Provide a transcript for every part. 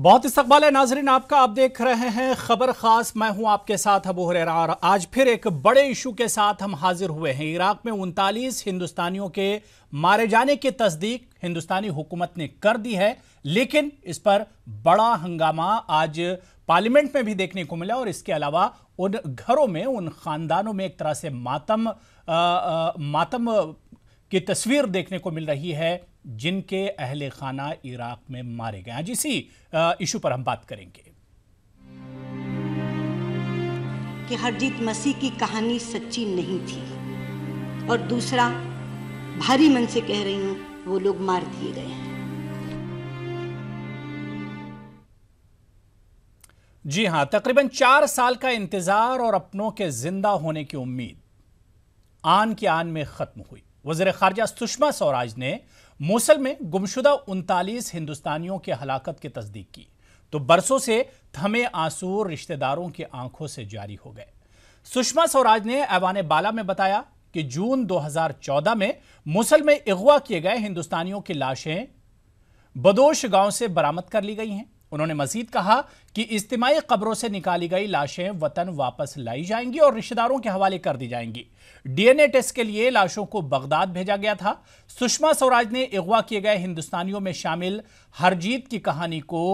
बहुत इस्तकबाल है नाजरीन आपका। आप देख रहे हैं खबर खास। मैं हूं आपके साथ अबू हुरैरा और आज फिर एक बड़े इशू के साथ हम हाजिर हुए हैं। इराक में 39 हिंदुस्तानियों के मारे जाने की तस्दीक हिंदुस्तानी हुकूमत ने कर दी है, लेकिन इस पर बड़ा हंगामा आज पार्लियामेंट में भी देखने को मिला और इसके अलावा उन घरों में, उन खानदानों में एक तरह से मातम की तस्वीर देखने को मिल रही है जिनके अहले खाना इराक में मारे गए। आज इसी इशू पर हम बात करेंगे कि हरजीत मसीह की कहानी सच्ची नहीं थी, और दूसरा भारी मन से कह रही हूं, वो लोग मार दिए गए हैं। जी हां, तकरीबन 4 साल का इंतजार और अपनों के जिंदा होने की उम्मीद आन के आन में खत्म हुई। वज़ीर ख़ारिजा सुषमा स्वराज ने मोसल में गुमशुदा 39 हिंदुस्तानियों की हलाकत की तस्दीक की तो बरसों से थमे आंसू रिश्तेदारों की आंखों से जारी हो गए। सुषमा स्वराज ने ऐवान बाला में बताया कि जून 2014 में मोसल में अगवा किए गए हिंदुस्तानियों की लाशें बदोश गांव से बरामद कर ली गई हैं। उन्होंने मजीद कहा कि इज्तिमाई कब्रों से निकाली गई लाशें वतन वापस लाई जाएंगी और रिश्तेदारों के हवाले कर दी जाएंगी। डीएनए टेस्ट के लिए लाशों को बगदाद भेजा गया था। सुषमा स्वराज ने अगवा किए गए हिंदुस्तानियों में शामिल हरजीत की कहानी को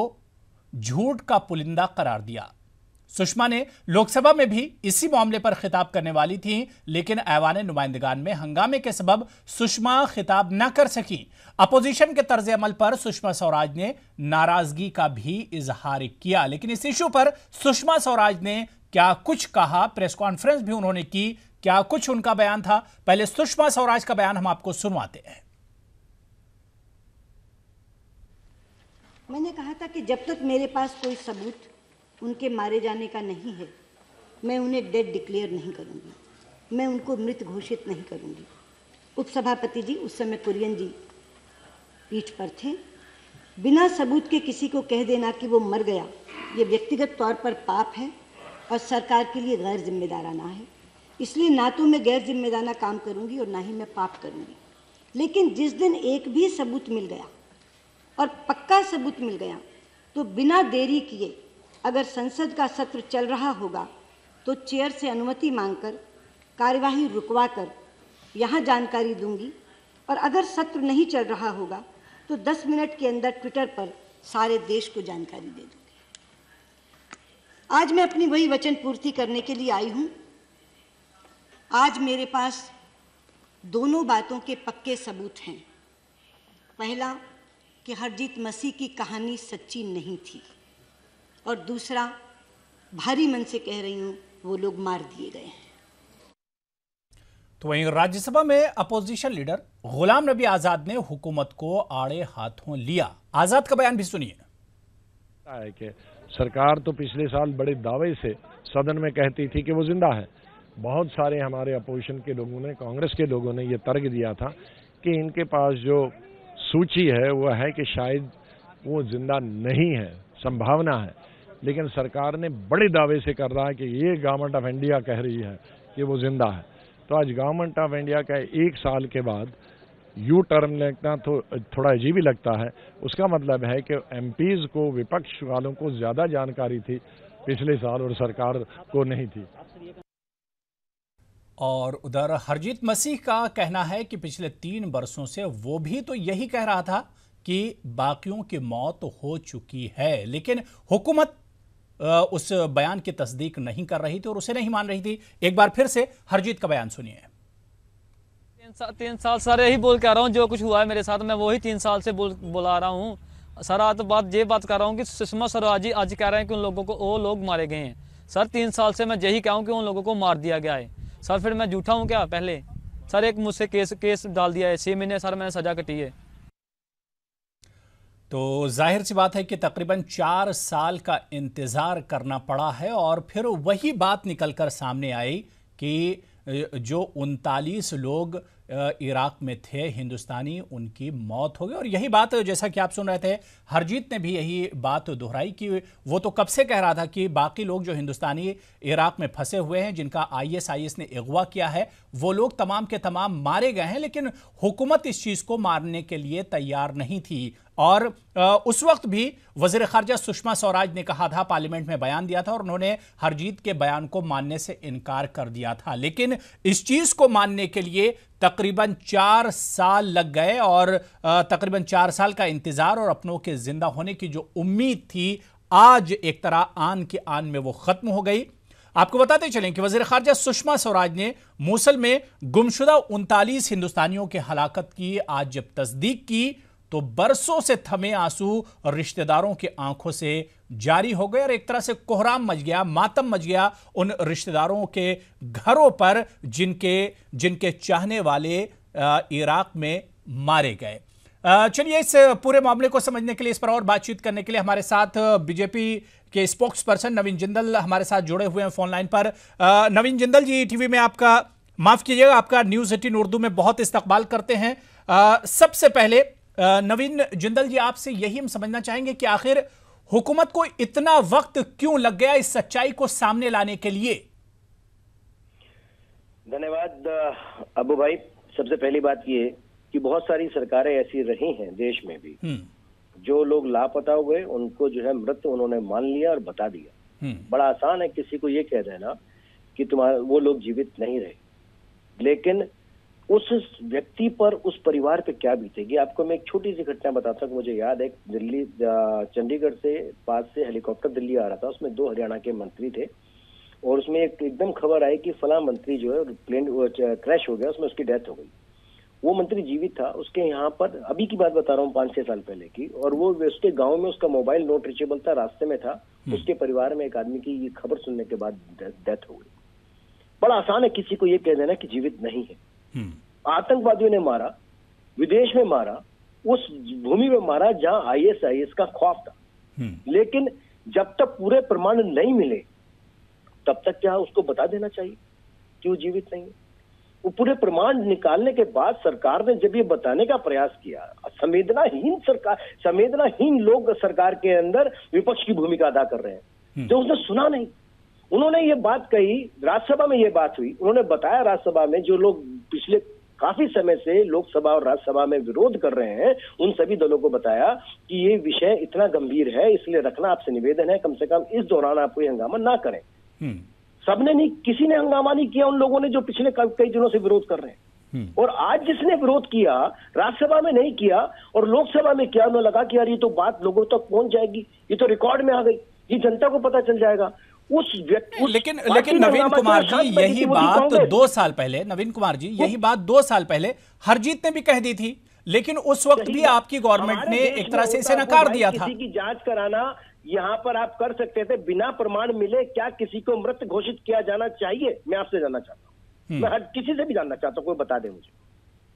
झूठ का पुलिंदा करार दिया। सुषमा ने लोकसभा में भी इसी मामले पर खिताब करने वाली थी, लेकिन ऐवान नुमाइंदगान में हंगामे के सबब सुषमा खिताब न कर सकी। अपोजिशन के तर्ज अमल पर सुषमा स्वराज ने नाराजगी का भी इजहार किया, लेकिन इस इशू पर सुषमा स्वराज ने क्या कुछ कहा, प्रेस कॉन्फ्रेंस भी उन्होंने की, क्या कुछ उनका बयान था। पहले सुषमा स्वराज का बयान हम आपको सुनवाते हैं। मैंने कहा था कि जब तक मेरे पास कोई सबूत उनके मारे जाने का नहीं है, मैं उन्हें डेड डिक्लेयर नहीं करूंगी, मैं उनको मृत घोषित नहीं करूंगी। उपसभापति जी, उस समय कुरियन जी पीठ पर थे। बिना सबूत के किसी को कह देना कि वो मर गया, ये व्यक्तिगत तौर पर पाप है और सरकार के लिए गैर जिम्मेदाराना है। इसलिए ना तो मैं गैर जिम्मेदाराना काम करूंगी और ना ही मैं पाप करूंगी। लेकिन जिस दिन एक भी सबूत मिल गया और पक्का सबूत मिल गया, तो बिना देरी किए अगर संसद का सत्र चल रहा होगा तो चेयर से अनुमति मांगकर कार्यवाही रुकवाकर यहाँ जानकारी दूंगी, और अगर सत्र नहीं चल रहा होगा तो 10 मिनट के अंदर ट्विटर पर सारे देश को जानकारी दे दूंगी। आज मैं अपनी वही वचन पूर्ति करने के लिए आई हूँ। आज मेरे पास दोनों बातों के पक्के सबूत हैं। पहला कि हरजीत मसीह की कहानी सच्ची नहीं थी, और दूसरा भारी मन से कह रही हूं, वो लोग मार दिए गए हैं। तो वहीं राज्यसभा में अपोजिशन लीडर गुलाम नबी आजाद ने हुकूमत को आड़े हाथों लिया। आजाद का बयान भी सुनिए। है कि सरकार तो पिछले साल बड़े दावे से सदन में कहती थी कि वो जिंदा है। बहुत सारे हमारे अपोजिशन के लोगों ने, कांग्रेस के लोगों ने ये तर्क दिया था कि इनके पास जो सूची है वो है कि शायद वो जिंदा नहीं है, संभावना है। लेकिन सरकार ने बड़े दावे से कर रहा है कि ये गवर्नमेंट ऑफ इंडिया कह रही है कि वो जिंदा है। तो आज गवर्नमेंट ऑफ इंडिया का 1 साल के बाद यू टर्न लगना तो थोड़ा अजीब ही लगता है। उसका मतलब है कि एमपीज को, विपक्ष वालों को ज्यादा जानकारी थी पिछले साल और सरकार को नहीं थी। और उधर हरजीत मसीह का कहना है कि पिछले 3 बरसों से वो भी तो यही कह रहा था कि बाकियों की मौत हो चुकी है, लेकिन हुकूमत उस बयान की तस्दीक नहीं कर रही थी और उसे नहीं मान रही थी। एक बार फिर से हरजीत का बयान सुनिए। 3 साल सर यही बोल के आ रहा हूँ, जो कुछ हुआ है मेरे साथ मैं वही 3 साल से बोला रहा हूँ सर। आज तो ये बात कर रहा हूँ कि सुषमा स्वराज जी आज कह रहे हैं कि उन लोगों को, वो लोग मारे गए हैं। सर 3 साल से मैं यही कहूँ कि उन लोगों को मार दिया गया है। सर फिर मैं झूठा हूँ क्या? पहले सर एक मुझसे केस डाल दिया है, 6 महीने सर मैंने सजा कटी है। तो जाहिर सी बात है कि तकरीबन 4 साल का इंतजार करना पड़ा है और फिर वही बात निकलकर सामने आई कि जो 39 लोग इराक में थे हिंदुस्तानी, उनकी मौत हो गई। और यही बात, जैसा कि आप सुन रहे थे, हरजीत ने भी यही बात दोहराई कि वो तो कब से कह रहा था कि बाकी लोग जो हिंदुस्तानी इराक में फंसे हुए हैं, जिनका ISIS ने अगवा किया है, वो लोग तमाम के तमाम मारे गए हैं, लेकिन हुकूमत इस चीज़ को मानने के लिए तैयार नहीं थी। और उस वक्त भी वज़ीर ख़ारजा सुषमा स्वराज ने कहा था, पार्लियामेंट में बयान दिया था, और उन्होंने हरजीत के बयान को मानने से इनकार कर दिया था। लेकिन इस चीज़ को मानने के लिए तकरीबन 4 साल लग गए, और तकरीबन 4 साल का इंतज़ार और अपनों के जिंदा होने की जो उम्मीद थी, आज एक तरह आन के आन में वो ख़त्म हो गई। आपको बताते चलें कि वज़ीर ख़ारजा सुषमा स्वराज ने मूसल में गुमशुदा 39 हिंदुस्तानियों के हलाकत की आज जब तस्दीक की, तो बरसों से थमे आंसू रिश्तेदारों की आंखों से जारी हो गए, और एक तरह से कोहराम मच गया, मातम मच गया उन रिश्तेदारों के घरों पर जिनके चाहने वाले इराक में मारे गए। चलिए, इस पूरे मामले को समझने के लिए, इस पर और बातचीत करने के लिए हमारे साथ बीजेपी के स्पोक्स पर्सन नवीन जिंदल हमारे साथ जुड़े हुए हैं फोन लाइन पर। नवीन जिंदल जी, टीवी में आपका, माफ कीजिएगा, आपका न्यूज़ 18 उर्दू में बहुत इस्तकबाल करते हैं। सबसे पहले नवीन जिंदल जी, आपसे यही हम समझना चाहेंगे कि आखिर हुकूमत को इतना वक्त क्यों लग गया इस सच्चाई को सामने लाने के लिए? धन्यवाद अबू भाई। सबसे पहली बात ये कि बहुत सारी सरकारें ऐसी रही हैं देश में भी, जो लोग लापता हुए उनको जो है मृत उन्होंने मान लिया और बता दिया। बड़ा आसान है किसी को ये कह देना कि तुम्हारे वो लोग जीवित नहीं रहे, लेकिन उस व्यक्ति पर, उस परिवार पे क्या बीतेगी। आपको मैं एक छोटी सी घटना बताता हूँ। मुझे याद है, दिल्ली चंडीगढ़ से पास से हेलीकॉप्टर दिल्ली आ रहा था, उसमें 2 हरियाणा के मंत्री थे, और उसमें एकदम खबर आई कि फला मंत्री जो है प्लेन क्रैश हो गया, उसमें उसकी डेथ हो गई। वो मंत्री जीवित था, उसके यहाँ पर, अभी की बात बता रहा हूँ 5-6 साल पहले की, और वो उसके गाँव में उसका मोबाइल नोट रीचेबल था, रास्ते में था। उसके परिवार में एक आदमी की ये खबर सुनने के बाद डेथ हो गई। बड़ा आसान है किसी को ये कह देना कि जीवित नहीं है। आतंकवादियों ने मारा, विदेश में मारा, उस भूमि में मारा जहां ISIS का खौफ था। लेकिन जब तक पूरे प्रमाण नहीं मिले, तब तक क्या उसको बता देना चाहिए कि वो जीवित नहीं है? वो पूरे प्रमाण निकालने के बाद सरकार ने जब ये बताने का प्रयास किया, संवेदनाहीन लोग सरकार के अंदर विपक्ष की भूमिका अदा कर रहे हैं, जो उसने सुना नहीं। उन्होंने ये बात कही, राज्यसभा में ये बात हुई, उन्होंने बताया राज्यसभा में, जो लोग पिछले काफी समय से लोकसभा और राज्यसभा में विरोध कर रहे हैं, उन सभी दलों को बताया कि ये विषय इतना गंभीर है, इसलिए रखना आपसे निवेदन है, कम से कम इस दौरान आप कोई हंगामा ना करें। सबने नहीं, किसी ने हंगामा नहीं किया, उन लोगों ने जो पिछले कई दिनों से विरोध कर रहे हैं। और आज जिसने विरोध किया, राज्यसभा में नहीं किया और लोकसभा में किया, उन्हें लगा कि यार ये तो बात लोगों तक पहुंच जाएगी, ये तो रिकॉर्ड में आ गई, ये जनता को पता चल जाएगा। लेकिन नवीन कुमार जी, यही बात 2 साल पहले, नवीन कुमार जी, यही बात 2 साल पहले हरजीत ने भी कह दी थी, लेकिन उस वक्त भी आपकी गवर्नमेंट ने एक तरह से इसे नकार दिया था। किसी की जांच कराना यहाँ पर आप कर सकते थे बिना प्रमाण मिले। क्या किसी को मृत घोषित किया जाना चाहिए? मैं आपसे जानना चाहता हूँ, मैं हर किसी से भी जानना चाहता हूँ, कोई बता दे मुझे।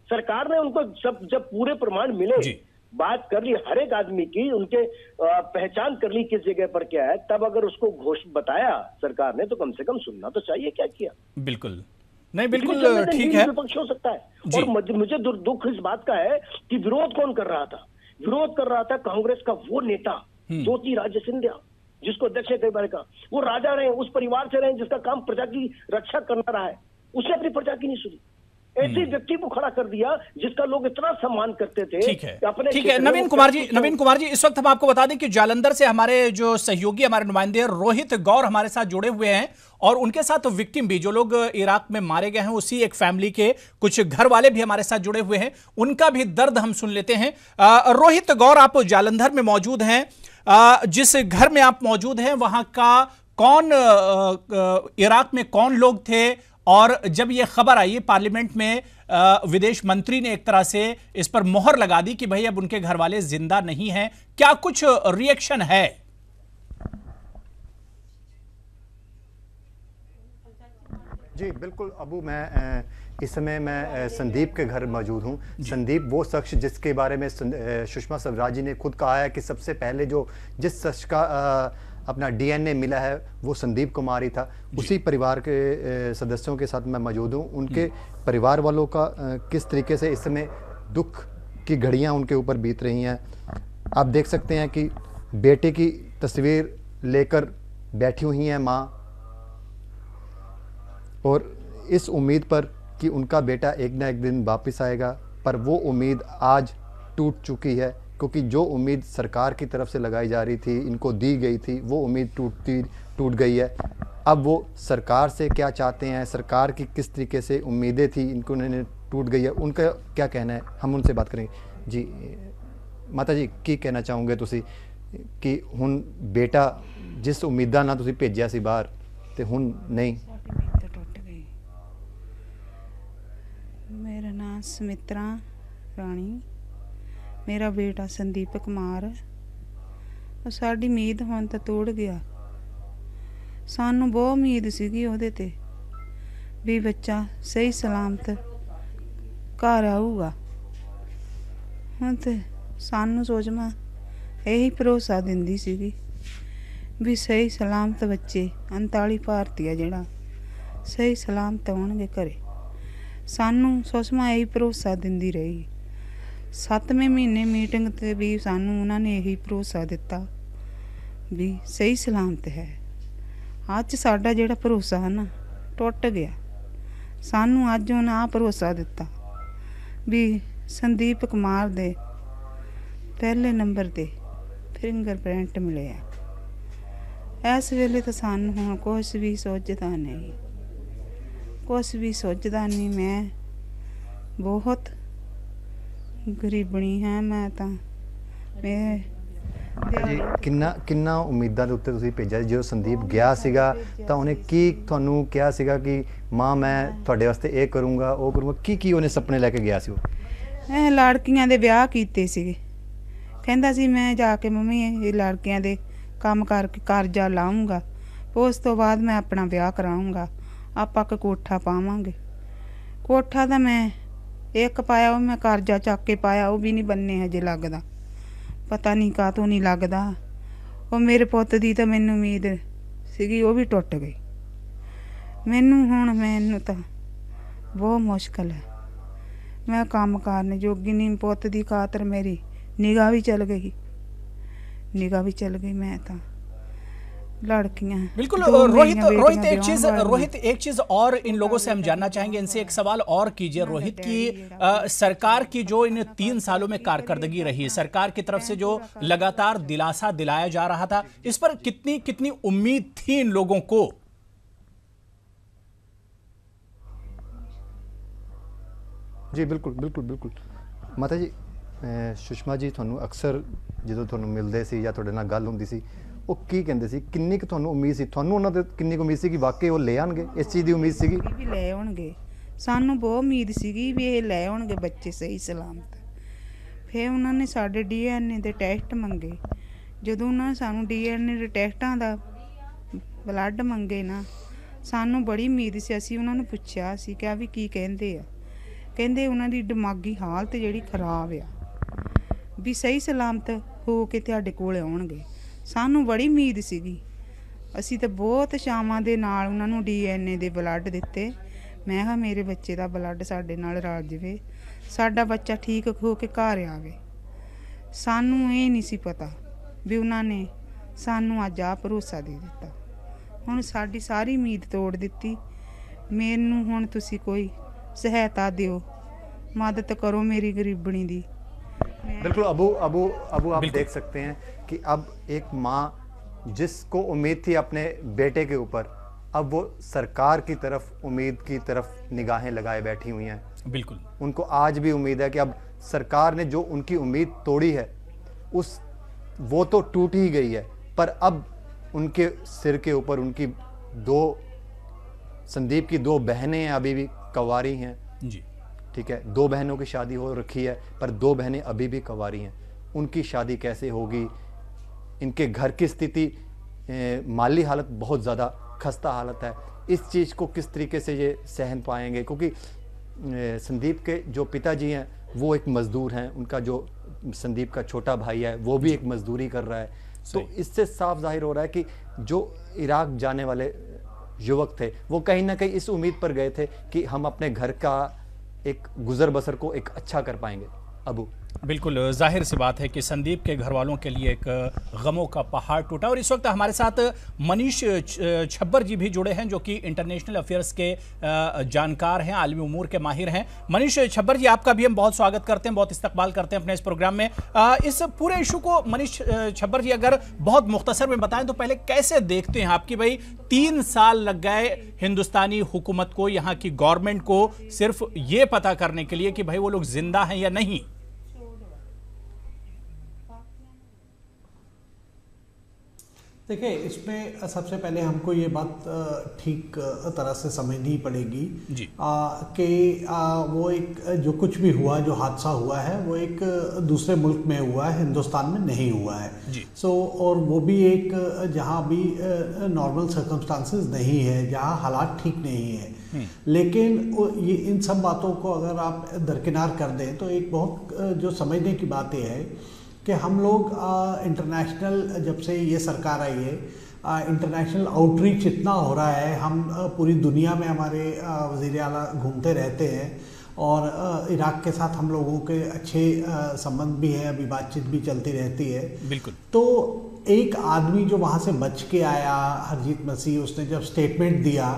सरकार ने उनको जब पूरे प्रमाण मिले, बात कर ली हर एक आदमी की, उनके पहचान कर ली किस जगह पर क्या है, तब अगर उसको घोषित बताया सरकार ने, तो कम से कम सुनना तो चाहिए क्या किया। बिल्कुल नहीं, बिल्कुल ठीक है, विपक्ष हो सकता है। और मुझे दुख इस बात का है कि विरोध कौन कर रहा था? विरोध कर रहा था कांग्रेस का वो नेता ज्योतिरादित्य सिंधिया, जिसको अध्यक्ष कई बार का, वो राजा रहे, उस परिवार से रहे जिसका काम प्रजा की रक्षा करना रहा है, उसने अपनी प्रजा की नहीं सुनी। ऐसे व्यक्ति को खड़ा कर दिया जिसका लोग इतना सम्मान करते थे। ठीक है नवीन कुमार जी, इस वक्त हम आपको बता दें कि जालंधर से हमारे जो सहयोगी, हमारे नुमाइंदे रोहित गौर हमारे साथ जुड़े हुए हैं, और उनके साथ विक्टिम भी, जो लोग इराक में मारे गए हैं, उसी एक फैमिली के कुछ घर वाले भी हमारे साथ जुड़े हुए हैं, उनका भी दर्द हम सुन लेते हैं। रोहित गौर, आप जालंधर में मौजूद हैं, जिस घर में आप मौजूद हैं वहां का कौन, इराक में कौन लोग थे, और जब यह खबर आई पार्लियामेंट में, विदेश मंत्री ने एक तरह से इस पर मोहर लगा दी कि भाई अब उनके घर वाले जिंदा नहीं हैं, क्या कुछ रिएक्शन है? जी बिल्कुल अबू, मैं इस समय मैं संदीप के घर मौजूद हूँ। संदीप वो शख्स जिसके बारे में सुषमा स्वराज जी ने खुद कहा है कि सबसे पहले जिस शख्स का अपना DNA मिला है वो संदीप कुमार ही था। उसी परिवार के सदस्यों के साथ मैं मौजूद हूँ। उनके परिवार वालों का किस तरीके से इस समय दुख की घड़ियाँ उनके ऊपर बीत रही हैं। आप देख सकते हैं कि बेटे की तस्वीर लेकर बैठी हुई हैं माँ, और इस उम्मीद पर कि उनका बेटा एक ना एक दिन वापस आएगा, पर वो उम्मीद आज टूट चुकी है, क्योंकि जो उम्मीद सरकार की तरफ से लगाई जा रही थी, इनको दी गई थी, वो उम्मीद टूट गई है। अब वो सरकार से क्या चाहते हैं, सरकार की किस तरीके से उम्मीदें थी इनको उन्होंने टूट गई है, उनका क्या कहना है, हम उनसे बात करेंगे। जी माता जी, की कहना चाहोगे तुसी कि हुण बेटा जिस उम्मीदां ਨਾਲ ਤੁਸੀਂ ਭੇਜਿਆ ਸੀ ਬਾਹਰ ਤੇ ਹੁਣ ਨਹੀਂ? ਟੁੱਟ ਗਈ। ਮੇਰਾ ਨਾਮ ਸਮਿਤਰਾ ਰਾਣੀ, ਮੇਰਾ ਬੇਟਾ ਸੰਦੀਪ ਕੁਮਾਰ, ਸਾਡੀ ਉਮੀਦ ਹੁਣ ਤਾਂ ਤੋੜ ਗਿਆ। ਸਾਨੂੰ ਬਹੁਤ ਉਮੀਦ ਸੀਗੀ ਉਹਦੇ ਤੇ ਵੀ ਬੱਚਾ ਸਹੀ ਸਲਾਮਤ ਘਰ ਆਊਗਾ। ਹੁਣ ਤੇ ਸਾਨੂੰ ਸੋਚਮਾ ਇਹੀ ਭਰੋਸਾ ਦਿੰਦੀ ਸੀਗੀ ਵੀ ਸਹੀ ਸਲਾਮਤ ਬੱਚੇ 39 ਭਾਰਤੀ ਆ ਜਿਹੜਾ ਸਹੀ ਸਲਾਮਤ ਆਉਣਗੇ ਘਰੇ। ਸਾਨੂੰ ਸੁਸ਼ਮਾ ਇਹੀ ਭਰੋਸਾ ਦਿੰਦੀ ਰਹੀ। 7ਵੇਂ ਮਹੀਨੇ ਮੀਟਿੰਗ ਤੇ ਵੀ ਸਾਨੂੰ ਉਹਨਾਂ ਨੇ ਇਹੀ ਭਰੋਸਾ ਦਿੱਤਾ ਵੀ ਸਹੀ ਸਲਾਮਤ ਹੈ। ਅੱਜ ਸਾਡਾ ਜਿਹੜਾ ਭਰੋਸਾ ਹੈ ਨਾ ਟੁੱਟ ਗਿਆ। ਸਾਨੂੰ ਅੱਜ ਉਹਨਾਂ ਭਰੋਸਾ ਦਿੱਤਾ ਵੀ ਸੰਦੀਪ ਕੁਮਾਰ ਦੇ ਪਹਿਲੇ ਨੰਬਰ ਤੇ ਫਿੰਗਰਪ੍ਰਿੰਟ ਮਿਲੇ ਆ। ਇਸ ਵੇਲੇ ਤਾਂ ਸਾਨੂੰ ਹੁਣ ਕੁਛ ਵੀ ਸੋਚਦਾ ਨਹੀਂ, ਕੁਛ ਵੀ ਸੋਚਦਾ ਨਹੀਂ। ਮੈਂ ਬਹੁਤ ਗਰੀਬਣੀ ਹਾਂ, ਮੈਂ ਤਾਂ ਮੈਂ ਜੀ ਕਿੰਨਾ ਉਮੀਦਾਂ ਦੇ ਉੱਤੇ ਤੁਸੀਂ ਭੇਜਿਆ। ਜਦੋਂ ਸੰਦੀਪ ਗਿਆ ਸੀਗਾ ਤਾਂ ਉਹਨੇ ਕੀ ਤੁਹਾਨੂੰ ਕਿਹਾ ਸੀਗਾ ਕਿ ਮਾਂ ਮੈਂ ਤੁਹਾਡੇ ਵਾਸਤੇ ਇਹ ਕਰੂੰਗਾ ਉਹ ਕਰੂੰਗਾ, ਕੀ ਉਹਨੇ ਸੁਪਨੇ ਲੈ ਕੇ ਗਿਆ ਸੀ? ਇਹ ਲੜਕੀਆਂ ਦੇ ਵਿਆਹ ਕੀਤੇ ਸੀਗੇ। ਕਹਿੰਦਾ ਸੀ ਮੈਂ ਜਾ ਕੇ ਮੰਮੀ ਇਹ ਲੜਕੀਆਂ ਦੇ ਕੰਮ ਕਰਕੇ ਕਰਜ਼ਾ ਲਾਉਂਗਾ, ਉਸ ਤੋਂ ਬਾਅਦ ਮੈਂ ਆਪਣਾ ਵਿਆਹ ਕਰਾਉਂਗਾ, ਆਪਾਂ ਇੱਕ ਕੋਠਾ ਪਾਵਾਂਗੇ। ਕੋਠਾ ਤਾਂ ਮੈਂ ਇੱਕ ਪਾਇਆ, ਉਹ ਮੈਂ ਕਰਜ਼ਾ ਚੱਕ ਕੇ ਪਾਇਆ, ਉਹ ਵੀ ਨਹੀਂ ਬੰਨੇ ਹਜੇ ਲੱਗਦਾ। ਪਤਾ ਨਹੀਂ ਕਾਹਤੋਂ ਨਹੀਂ ਲੱਗਦਾ। ਉਹ ਮੇਰੇ ਪੁੱਤ ਦੀ ਤਾਂ ਮੈਨੂੰ ਉਮੀਦ ਸੀਗੀ, ਉਹ ਵੀ ਟੁੱਟ ਗਈ। ਮੈਨੂੰ ਤਾਂ ਬਹੁਤ ਮੁਸ਼ਕਲ ਹੈ। ਮੈਂ ਕੰਮ ਕਰਨ ਜੋਗੀ ਨਹੀਂ। ਪੁੱਤ ਦੀ ਖਾਤਰ ਮੇਰੀ ਨਿਗਾਹ ਵੀ चल गई। मैं तो लड़कियां बिल्कुल। रोहित एक चीज और इन लोगों से हम जानना चाहेंगे, इनसे एक सवाल और कीजिए रोहित कि सरकार की जो इन 3 सालों में कारकर्दगी रही, सरकार की तरफ से जो लगातार दिलासा दिलाया जा रहा था, इस पर कितनी उम्मीद थी इन लोगों को? जी बिल्कुल माता जी, सुषमा जी ਤੁਹਾਨੂੰ ਅਕਸਰ ਜਦੋਂ ਤੁਹਾਨੂੰ ਮਿਲਦੇ ਸੀ ਜਾਂ ਤੁਹਾਡੇ ਨਾਲ ਗੱਲ ਹੁੰਦੀ ਸੀ, ਉਹ ਕੀ ਕਹਿੰਦੇ ਸੀ? ਕਿੰਨੀ ਕੁ ਤੁਹਾਨੂੰ ਉਮੀਦ ਸੀ? ਤੁਹਾਨੂੰ ਉਹਨਾਂ ਤੇ ਕਿੰਨੀ ਕੁ ਉਮੀਦ ਸੀ ਕਿ ਵਾਕਈ ਉਹ ਲੈ ਆਣਗੇ? ਇਸ ਚੀਜ਼ ਦੀ ਉਮੀਦ ਸੀਗੀ ਵੀ ਲੈ ਆਉਣਗੇ। ਸਾਨੂੰ ਬਹੁਤ ਉਮੀਦ ਸੀਗੀ ਵੀ ਇਹ ਲੈ ਆਉਣਗੇ ਬੱਚੇ ਸਹੀ ਸਲਾਮਤ। ਫਿਰ ਉਹਨਾਂ ਨੇ ਸਾਡੇ DNA ਦੇ ਟੈਸਟ ਮੰਗੇ। ਜਦੋਂ ਉਹਨਾਂ ਨੇ ਸਾਨੂੰ DNA ਦੇ ਟੈਸਟਾਂ ਦਾ ਬਲੱਡ ਮੰਗੇ ਨਾ, ਸਾਨੂੰ ਬੜੀ ਉਮੀਦ ਸੀ। ਅਸੀਂ ਉਹਨਾਂ ਨੂੰ ਪੁੱਛਿਆ ਸੀ ਕਿਹਾ ਵੀ ਕੀ ਕਹਿੰਦੇ ਆ? ਕਹਿੰਦੇ ਉਹਨਾਂ ਦੀ ਦਿਮਾਗੀ ਹਾਲਤ ਜਿਹੜੀ ਖਰਾਬ ਆ, ਵੀ ਸਹੀ ਸਲਾਮਤ ਹੋ ਕੇ ਤੁਹਾਡੇ ਕੋਲ ਆਉਣਗੇ। ਸਾਨੂੰ ਬੜੀ ਉਮੀਦ ਸੀਗੀ। ਅਸੀਂ ਤਾਂ ਬਹੁਤ ਸ਼ਾਮਾਂ ਦੇ ਨਾਲ ਉਹਨਾਂ ਨੂੰ DNA ਦੇ ਬਲੱਡ ਦਿੱਤੇ। ਮੈਂ ਕਿਹਾ ਮੇਰੇ ਬੱਚੇ ਦਾ ਬਲੱਡ ਸਾਡੇ ਨਾਲ ਰਲ ਜਾਵੇ, ਸਾਡਾ ਬੱਚਾ ਠੀਕ ਹੋ ਕੇ ਘਰ ਆਵੇ। ਸਾਨੂੰ ਇਹ ਨਹੀਂ ਸੀ ਪਤਾ ਵੀ ਉਹਨਾਂ ਨੇ ਸਾਨੂੰ ਅੱਜ ਆ ਭਰੋਸਾ ਦੇ ਦਿੱਤਾ। ਹੁਣ ਸਾਡੀ ਸਾਰੀ ਉਮੀਦ ਤੋੜ ਦਿੱਤੀ। ਮੈਨੂੰ ਹੁਣ ਤੁਸੀਂ ਕੋਈ सहायता दियो, मदद करो मेरी गरीबनी दी। बिल्कुल अबू आप देख सकते हैं कि अब एक माँ जिसको उम्मीद थी अपने बेटे के ऊपर, अब वो सरकार की तरफ उम्मीद की तरफ निगाहें लगाए बैठी हुई हैं। बिल्कुल उनको आज भी उम्मीद है कि अब सरकार ने जो उनकी उम्मीद तोड़ी है वो तो टूट ही गई है, पर अब उनके सिर के ऊपर उनकी संदीप की 2 बहनें अभी भी कंवारी हैं जी। ठीक है, 2 बहनों की शादी हो रखी है, पर 2 बहनें अभी भी कंवारी हैं। उनकी शादी कैसे होगी? इनके घर की स्थिति, माली हालत बहुत ज़्यादा खस्ता हालत है। इस चीज़ को किस तरीके से ये सहन पाएंगे? क्योंकि संदीप के जो पिताजी हैं वो एक मज़दूर हैं, उनका जो संदीप का छोटा भाई है वो भी एक मज़दूरी कर रहा है। तो इससे साफ जाहिर हो रहा है कि जो इराक जाने वाले युवक थे वो कहीं ना कहीं इस उम्मीद पर गए थे कि हम अपने घर का एक गुजर बसर को एक अच्छा कर पाएंगे। अबू, बिल्कुल जाहिर सी बात है कि संदीप के घर वालों के लिए एक गमों का पहाड़ टूटा। और इस वक्त हमारे साथ मनीष छब्बर जी भी जुड़े हैं, जो कि इंटरनेशनल अफेयर्स के जानकार हैं, आलमी उमूर के माहिर हैं। मनीष छब्बर जी, आपका भी हम बहुत स्वागत करते हैं, बहुत इस्तकबाल करते हैं अपने इस प्रोग्राम में। इस पूरे इशू को मनीष छब्बर जी अगर बहुत मुख्तसर में बताएं तो पहले कैसे देखते हैं आपकी, भाई 3 साल लग गए हिंदुस्तानी हुकूमत को, यहाँ की गवर्नमेंट को सिर्फ ये पता करने के लिए कि भाई वो लोग जिंदा हैं या नहीं। देखिए, इसमें सबसे पहले हमको ये बात ठीक तरह से समझनी पड़ेगी कि वो एक जो कुछ भी हुआ, जो हादसा हुआ है, वो एक दूसरे मुल्क में हुआ है, हिंदुस्तान में नहीं हुआ है। और वो भी एक जहाँ भी नॉर्मल सर्कमस्टांसेस नहीं है, जहाँ हालात ठीक नहीं है। लेकिन ये इन सब बातों को अगर आप दरकिनार कर दें तो एक बहुत जो समझने की बात यह है कि हम लोग इंटरनेशनल, जब से ये सरकार आई है, इंटरनेशनल आउटरीच इतना हो रहा है, हम पूरी दुनिया में हमारे वज़ीर आला घूमते रहते हैं और इराक के साथ हम लोगों के अच्छे संबंध भी हैं, अभी बातचीत भी चलती रहती है। बिल्कुल। तो एक आदमी जो वहाँ से बच के आया, हरजीत मसीह, उसने जब स्टेटमेंट दिया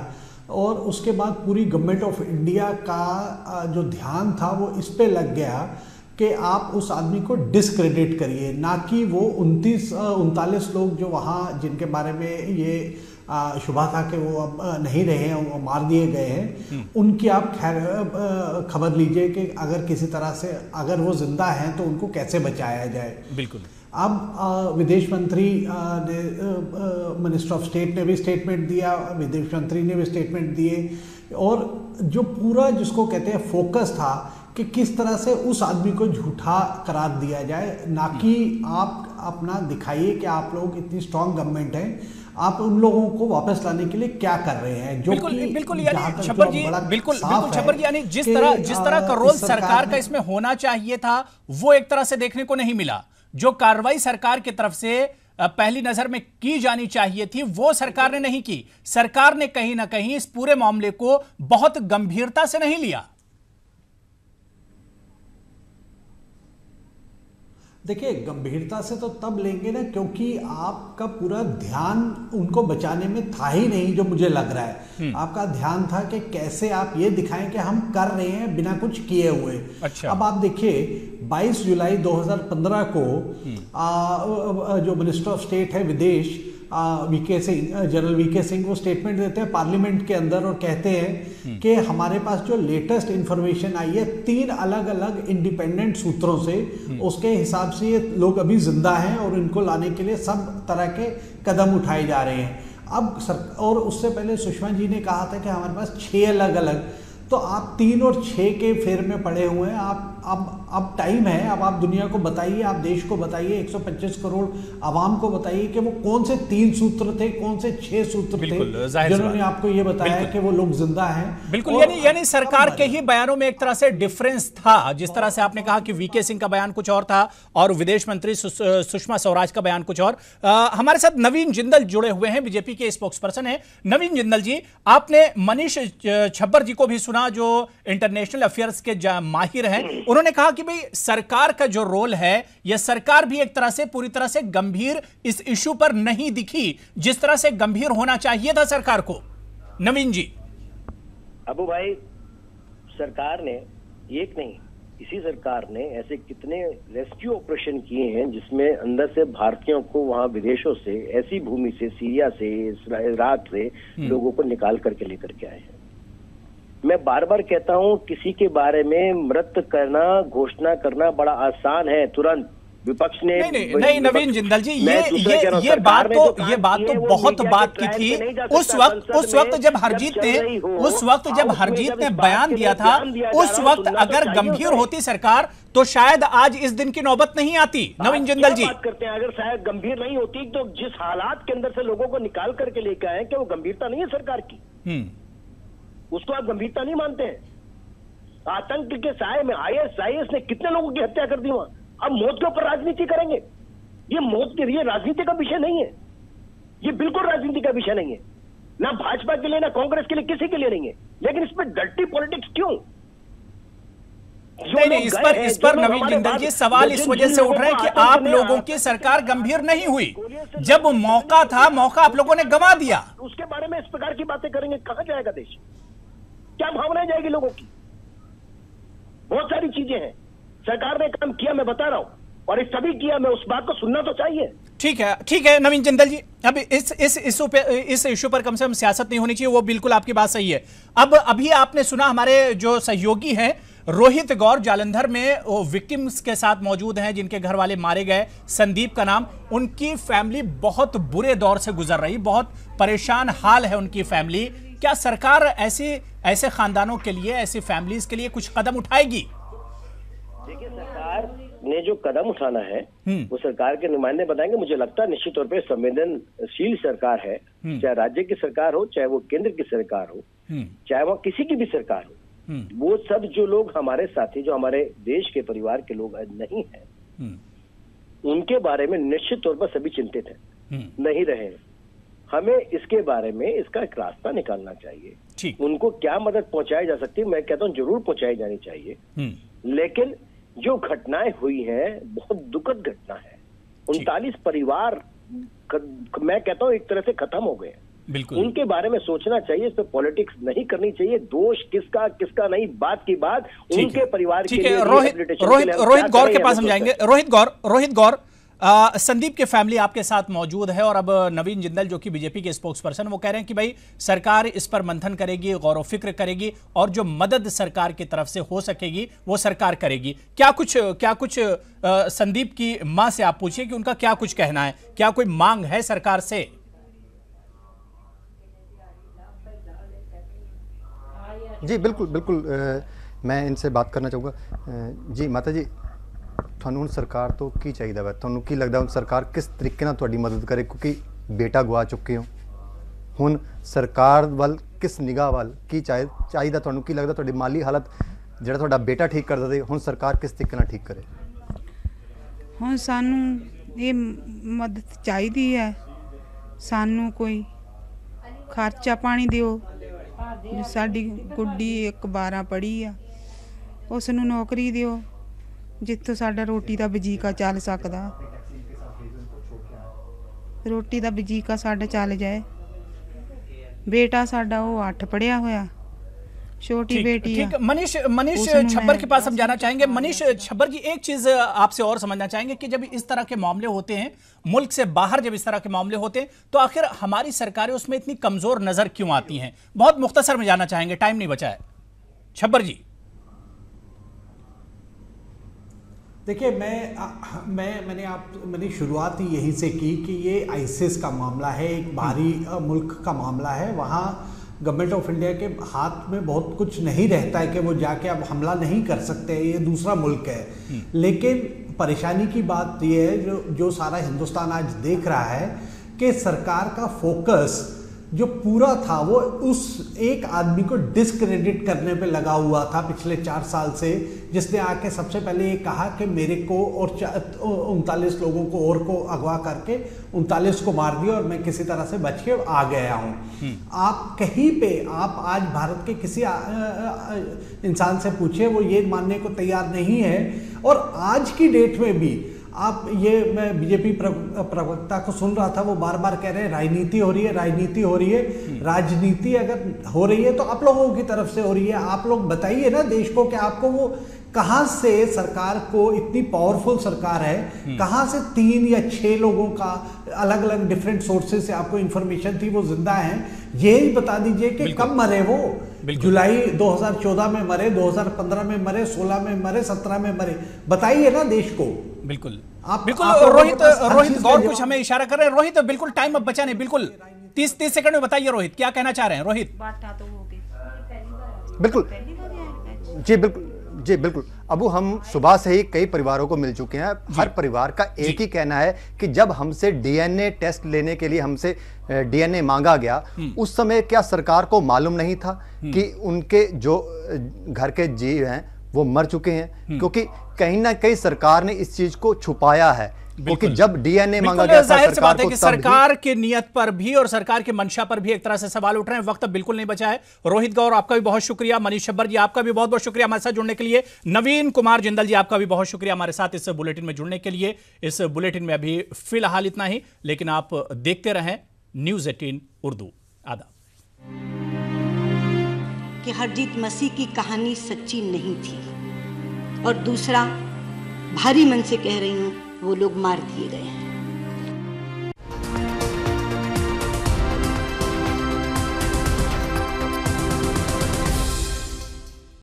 और उसके बाद पूरी गवर्नमेंट ऑफ इंडिया का जो ध्यान था वो इस पे लग गया कि आप उस आदमी को डिस्क्रेडिट करिए, ना कि वो 39 लोग जो वहाँ जिनके बारे में ये शुबा था कि वो अब नहीं रहे हैं, वो मार दिए गए हैं, उनकी आप खैर खबर लीजिए कि अगर किसी तरह से अगर वो जिंदा हैं तो उनको कैसे बचाया जाए। बिल्कुल। अब विदेश मंत्री ने, मिनिस्टर ऑफ स्टेट ने भी स्टेटमेंट दिया, विदेश मंत्री ने भी स्टेटमेंट दिए, और जो पूरा जिसको कहते हैं फोकस था कि किस तरह से उस आदमी को झूठा करार दिया जाए, ना कि आप अपना दिखाइए कि आप लोग इतनी स्ट्रांग गवर्नमेंट हैं, आप उन लोगों को वापस लाने के लिए क्या कर रहे हैं। जो बिल्कुल यानी छब्बर जी, बिल्कुल छब्बर जी, यानी जिस तरह का रोल सरकार का इसमें होना चाहिए था वो एक तरह से देखने को नहीं मिला। जो कार्रवाई सरकार की तरफ से पहली नजर में की जानी चाहिए थी वो सरकार ने नहीं की। सरकार ने कहीं ना कहीं इस पूरे मामले को बहुत गंभीरता से नहीं लिया। देखिए, गंभीरता से तो तब लेंगे ना क्योंकि आपका पूरा ध्यान उनको बचाने में था ही नहीं, जो मुझे लग रहा है। आपका ध्यान था कि कैसे आप ये दिखाएं कि हम कर रहे हैं बिना कुछ किए हुए। अच्छा। अब आप देखिए 22 जुलाई 2015 को जो मिनिस्टर ऑफ स्टेट है विदेश, VK Singh, general VK Singh, वो स्टेटमेंट देते हैं पार्लियामेंट के अंदर और कहते हैं कि हमारे पास जो लेटेस्ट इंफॉर्मेशन आई है 3 अलग अलग इंडिपेंडेंट सूत्रों से, उसके हिसाब से ये लोग अभी जिंदा हैं और इनको लाने के लिए सब तरह के कदम उठाए जा रहे हैं। अब और उससे पहले सुषमा जी ने कहा था कि हमारे पास 6 अलग अलग, तो आप 3 और 6 के फेर में पड़े हुए हैं। आप अब टाइम है, अब आप दुनिया को बताइए, आप देश को बताइए, 125 करोड़ आवाम को बताइए कि वो कौन से 3 सूत्र थे, कौन से 6 सूत्र थे जिन्होंने आपको ये बताया कि वो लोग जिंदा हैं। बिल्कुल, यानी सरकार के ही बयानों में एक तरह से डिफरेंस था। जिस तरह से आपने कहा कि वीके सिंह का बयान कुछ और था और विदेश मंत्री सुषमा स्वराज का बयान कुछ और। हमारे साथ नवीन जिंदल जुड़े हुए हैं, बीजेपी के स्पोक्स पर्सन है। नवीन जिंदल जी, आपने मनीष छब्बर जी को भी सुना जो इंटरनेशनल अफेयर्स के माहिर हैं। उन्होंने कहा कि भाई सरकार का जो रोल है, यह सरकार भी एक तरह से पूरी तरह से गंभीर इस इशू पर नहीं दिखी जिस तरह से गंभीर होना चाहिए था सरकार को। नवीन जी। अबू भाई, सरकार ने एक नहीं, इसी सरकार ने ऐसे कितने रेस्क्यू ऑपरेशन किए हैं जिसमें अंदर से भारतीयों को वहां विदेशों से, ऐसी भूमि से, सीरिया से, इराक से लोगों को निकाल करके लेकर के आए हैं। मैं बार बार कहता हूं, किसी के बारे में मृत करना, घोषणा करना बड़ा आसान है, तुरंत विपक्ष ने नहीं नवीन जिंदल जी, ये बात तो बहुत बात की थी उस वक्त जब हरजीत ने बयान दिया था। उस वक्त अगर गंभीर होती सरकार तो शायद आज इस दिन की नौबत नहीं आती। नवीन जिंदल जी बात करते हैं, अगर शायद गंभीर नहीं होती तो जिस हालात के अंदर से लोगों को निकाल करके लेकर आए, क्या वो गंभीरता नहीं है सरकार की? उसको आप गंभीरता नहीं मानते हैं? आतंक के साए में ISIS ने कितने लोगों की हत्या कर दी वहां। अब मौत के ऊपर राजनीति करेंगे? ये मौत के लिए राजनीति का विषय नहीं है, ये बिल्कुल राजनीति का विषय नहीं है, ना भाजपा के लिए ना कांग्रेस के लिए, किसी के लिए नहीं है। लेकिन इसमें डर्टी पॉलिटिक्स क्यों? नहीं, इस पर नवीन जिंदल जी सवाल इस वजह से उठ रहे हैं कि आप लोगों की सरकार गंभीर नहीं हुई। जब मौका था, मौका आप लोगों ने गंवा दिया। उसके बारे में इस प्रकार की बातें करेंगे, कहां जाएगा देश? क्या भावनाएं जाएगी लोगों की? बहुत सारी चीजें हैं, सरकार ने काम किया, मैं बता रहा हूं, और इस सभी किया, मैं उस बात को सुनना तो चाहिए। ठीक है नवीन जिंदल जी, अब इस इशू पर कम से कम सियासत नहीं होनी चाहिए, वो बिल्कुल आपकी बात सही है। अब अभी आपने सुना हमारे जो सहयोगी हैं रोहित गौर जालंधर में वो विक्टिम्स के साथ मौजूद हैं जिनके घर वाले मारे गए, संदीप का नाम, उनकी फैमिली बहुत बुरे दौर से गुजर रही, बहुत परेशान हाल है उनकी फैमिली। क्या सरकार ऐसे खानदानों के लिए, ऐसी फैमिलीज के लिए कुछ कदम उठाएगी? देखिए, सरकार ने जो कदम उठाना है वो सरकार के नुमाइंदे बताएंगे। मुझे लगता है निश्चित तौर पे संवेदनशील सरकार है, चाहे राज्य की सरकार हो, चाहे वो केंद्र की सरकार हो, चाहे वो किसी की भी सरकार हो, वो सब जो लोग हमारे साथी, जो हमारे देश के परिवार के लोग नहीं हैं, उनके बारे में निश्चित तौर पर सभी चिंतित हैं, नहीं रहे। हमें इसके बारे में इसका एक रास्ता निकालना चाहिए। उनको क्या मदद पहुंचाई जा सकती है, मैं कहता हूं जरूर पहुंचाई जानी चाहिए। लेकिन जो घटनाएं हुई हैं बहुत दुखद घटना है। 39 परिवार मैं कहता हूं एक तरह से खत्म हो गए। उनके बारे में सोचना चाहिए, इस पे पॉलिटिक्स नहीं करनी चाहिए। दोष किसका नहीं, बात की बात उनके परिवार के लिए। रोहित गौर के पास हम जाएंगे। रोहित गौर, संदीप के फैमिली आपके साथ मौजूद है और अब नवीन जिंदल जो कि बीजेपी के स्पोक्स पर्सन, वो कह रहे हैं कि भाई सरकार इस पर मंथन करेगी, गौर व फिक्र करेगी और जो मदद सरकार की तरफ से हो सकेगी वो सरकार करेगी। क्या कुछ संदीप की मां से आप पूछिए कि उनका क्या कुछ कहना है, क्या कोई मांग है सरकार से? जी बिल्कुल मैं इनसे बात करना चाहूँगा। जी माता जी, ਤੁਹਾਨੂੰ ਸਰਕਾਰ ਤੋਂ ਕੀ ਚਾਹੀਦਾ ਵਾ? ਤੁਹਾਨੂੰ ਕੀ ਲੱਗਦਾ ਹੁਣ ਸਰਕਾਰ ਕਿਸ ਤਰੀਕੇ ਨਾਲ ਤੁਹਾਡੀ ਮਦਦ ਕਰੇ, ਕਿਉਂਕਿ ਬੇਟਾ ਗਵਾ ਚੁੱਕੇ ਹੋ? ਹੁਣ ਸਰਕਾਰ ਵੱਲ ਕਿਸ ਨਿਗਾਹ ਵੱਲ ਕੀ ਚਾਹੀਦਾ? ਤੁਹਾਨੂੰ ਕੀ ਲੱਗਦਾ ਤੁਹਾਡੀ ਮਾਲੀ ਹਾਲਤ ਜਿਹੜਾ ਤੁਹਾਡਾ ਬੇਟਾ ਠੀਕ ਕਰਦਾ ਸੀ, ਹੁਣ ਸਰਕਾਰ ਕਿਸ ਤਰੀਕੇ ਨਾਲ ਠੀਕ ਕਰੇ? ਹੁਣ ਸਾਨੂੰ ਇਹ ਮਦਦ ਚਾਹੀਦੀ ਹੈ, ਸਾਨੂੰ ਕੋਈ ਖਰਚਾ ਪਾਣੀ ਦਿਓ। ਸਾਡੀ ਗੁੱਡੀ 12 ਪੜ੍ਹੀ ਆ, ਉਸ ਨੂੰ ਨੌਕਰੀ ਦਿਓ ਜਿੱਥੋਂ ਸਾਡਾ ਰੋਟੀ ਦਾ ਵਜੀਕਾ ਚੱਲ ਸਕਦਾ, ਰੋਟੀ ਦਾ ਵਜੀਕਾ ਸਾਡਾ ਚੱਲ ਜਾਏ। बेटा साडा वो 8 पढ़िया होया, छोटी बेटी है। मनीष छब्बर के पास हम जाना चाहेंगे। मनीष छब्बर जी, एक चीज आपसे और समझना चाहेंगे कि जब इस तरह के मामले होते हैं, मुल्क से बाहर जब इस तरह के मामले होते हैं, तो आखिर हमारी सरकारें उसमें इतनी कमजोर नजर क्यों आती हैं? बहुत मुख्तसर में जाना चाहेंगे, टाइम नहीं बचा है। छब्बर जी देखिए, मैंने शुरुआत ही यहीं से की कि ये आईसिस का मामला है, एक बाहरी मुल्क का मामला है। वहाँ गवर्नमेंट ऑफ इंडिया के हाथ में बहुत कुछ नहीं रहता है कि वो जाके अब हमला नहीं कर सकते, ये दूसरा मुल्क है। लेकिन परेशानी की बात ये है जो सारा हिंदुस्तान आज देख रहा है कि सरकार का फोकस जो पूरा था वो उस एक आदमी को डिस्क्रेडिट करने पे लगा हुआ था पिछले 4 साल से, जिसने आके सबसे पहले ये कहा कि मेरे को और 39 लोगों को और को अगवा करके 39 को मार दिया और मैं किसी तरह से बच के आ गया हूँ। आप कहीं पे आप आज भारत के किसी इंसान से पूछिए, वो ये मानने को तैयार नहीं है। और आज की डेट में भी आप ये, मैं बीजेपी प्रवक्ता को सुन रहा था, वो बार बार कह रहे हैं राजनीति हो रही है, राजनीति हो रही है। राजनीति अगर हो रही है तो आप लोगों की तरफ से हो रही है। आप लोग बताइए ना देश को कि आपको वो कहाँ से सरकार को, इतनी पावरफुल सरकार है, कहाँ से 3 या 6 लोगों का अलग अलग डिफरेंट सोर्सेज से आपको इंफॉर्मेशन थी वो जिंदा हैं? यही बता दीजिए कि कब मरे वो। जुलाई 2014 में मरे, 2015 में मरे, 16 में मरे, 17 में मरे, बताइए ना देश को। बिल्कुल रोहित गौर कुछ हमें इशारा कर रहे हैं। रोहित बिल्कुल टाइम अब बचा नहीं, बिल्कुल 30 सेकंड में बताइए रोहित क्या कहना चाह रहे हैं। रोहित बिल्कुल जी बिल्कुल अबू, हम सुबह से ही कई परिवारों को मिल चुके हैं। हर परिवार का एक ही कहना है कि जब हमसे डीएनए टेस्ट लेने के लिए हमसे डीएनए मांगा गया, उस समय क्या सरकार को मालूम नहीं था कि उनके जो घर के जीव हैं वो मर चुके हैं? क्योंकि कहीं ना कहीं सरकार ने इस चीज को छुपाया है क्योंकि जब डीएनए मांगा बिल्कुल गया था जाहिर सी सरकार बात है को, कि तब भी सरकार की नीयत पर भी और सरकार की मंशा पर भी एक तरह से सवाल उठ रहे हैं। वक्त अब बिल्कुल नहीं बचा है। रोहित गौर, आपका भी बहुत शुक्रिया। मनीष छब्बर जी, आपका भी बहुत बहुत शुक्रिया हमारे साथ जुड़ने के लिए। नवीन कुमार जिंदल जी, आपका भी बहुत शुक्रिया हमारे साथ इस बुलेटिन में जुड़ने के लिए। इस बुलेटिन में अभी फिलहाल इतना ही, लेकिन आप देखते रहें न्यूज़ 18 उर्दू। आदाब। कि हरजीत मसीह की कहानी सच्ची नहीं थी, और दूसरा भारी मन से कह रही हूं, वो लोग मार दिए गए हैं।